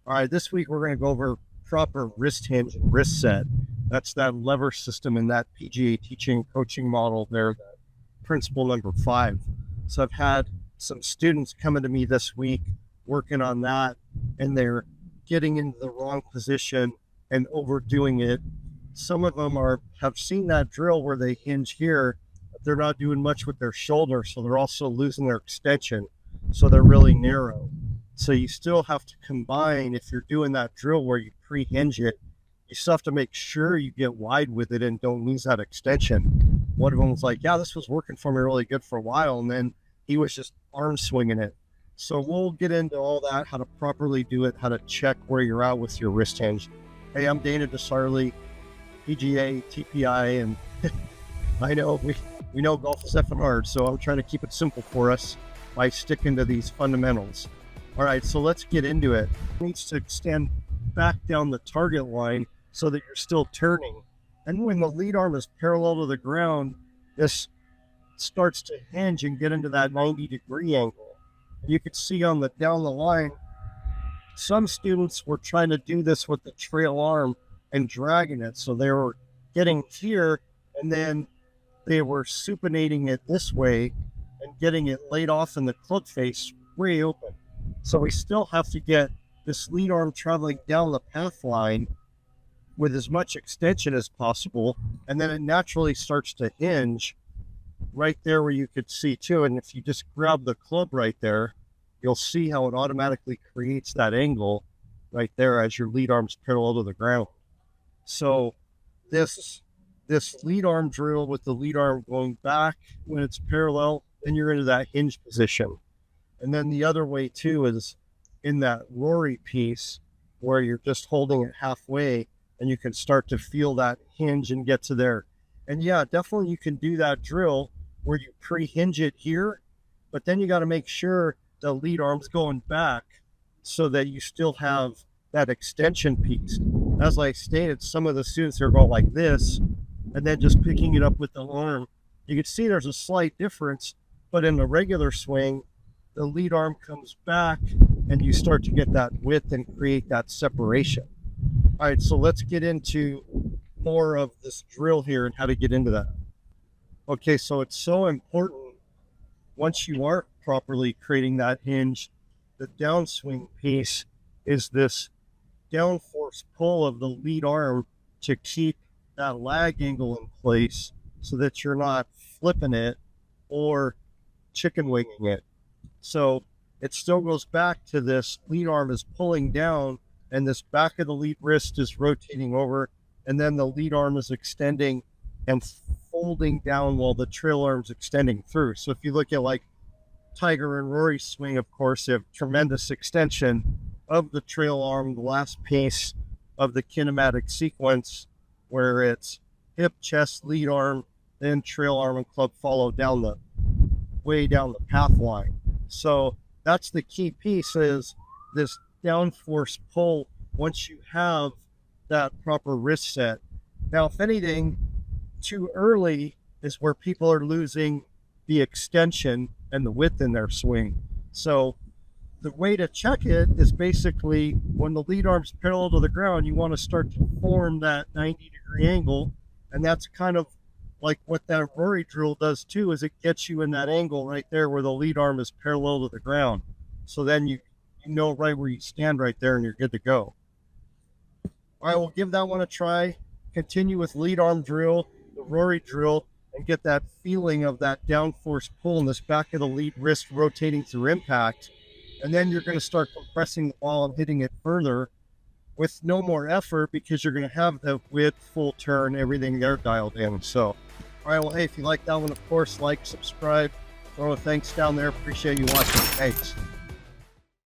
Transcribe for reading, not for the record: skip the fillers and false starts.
All right, this week we're going to go over proper wrist hinge and wrist set. That's that lever system in that PGA teaching coaching model there, that principle number 5. So I've had some students coming to me this week working on that, and they're getting into the wrong position and overdoing it. Some of them have seen that drill where they hinge here, but they're not doing much with their shoulder, so they're also losing their extension, so they're really narrow. So you still have to combine, if you're doing that drill where you pre-hinge it, you still have to make sure you get wide with it and don't lose that extension. One of them was like, yeah, this was working for me really good for a while, and then he was just arm swinging it. So we'll get into all that, how to properly do it, how to check where you're at with your wrist hinge. Hey, I'm DeSarle, PGA-TPI, and I know we know golf is effing hard, so I'm trying to keep it simple for us by sticking to these fundamentals. All right, so let's get into it. It needs to extend back down the target line so that you're still turning. And when the lead arm is parallel to the ground, this starts to hinge and get into that 90-degree angle. You can see on the down the line, some students were trying to do this with the trail arm and dragging it. So they were getting here, and then they were supinating it this way and getting it laid off in the club face way open. So we still have to get this lead arm traveling down the path line with as much extension as possible, and then it naturally starts to hinge right there where you could see too. And if you just grab the club right there, you'll see how it automatically creates that angle right there as your lead arm's parallel to the ground. So this lead arm drill with the lead arm going back when it's parallel, then you're into that hinge position. And then the other way too is in that Rory piece where you're just holding it halfway and you can start to feel that hinge and get to there. And yeah, definitely you can do that drill where you pre-hinge it here, but then you got to make sure the lead arm's going back so that you still have that extension piece. As I stated, some of the students are going like this and then just picking it up with the arm. You can see there's a slight difference, but in the regular swing, the lead arm comes back and you start to get that width and create that separation. All right, so let's get into more of this drill here and how to get into that. Okay, so it's so important once you are properly creating that hinge, the downswing piece is this downforce pull of the lead arm to keep that lag angle in place so that you're not flipping it or chicken winging it. So it still goes back to this lead arm is pulling down and this back of the lead wrist is rotating over, and then the lead arm is extending and folding down while the trail arm's extending through. So if you look at like Tiger and Rory swing, of course, they have tremendous extension of the trail arm, the last piece of the kinematic sequence where it's hip, chest, lead arm, then trail arm and club follow down the way down the path line. So that's the key piece, is this downforce pull once you have that proper wrist set. Now, if anything, too early is where people are losing the extension and the width in their swing. So the way to check it is basically when the lead arm's parallel to the ground, you want to start to form that 90-degree angle. And that's kind of like what that Rory drill does too, is it gets you in that angle right there where the lead arm is parallel to the ground. So then you know right where you stand right there and you're good to go. All right, we'll give that one a try. Continue with lead arm drill, the Rory drill, and get that feeling of that downforce pull in this back of the lead wrist rotating through impact. And then you're going to start compressing the ball and hitting it further with no more effort, because you're going to have the width, full turn, everything there dialed in. So, all right, well, hey, if you like that one, of course, like, subscribe, throw a thanks down there. Appreciate you watching. Thanks.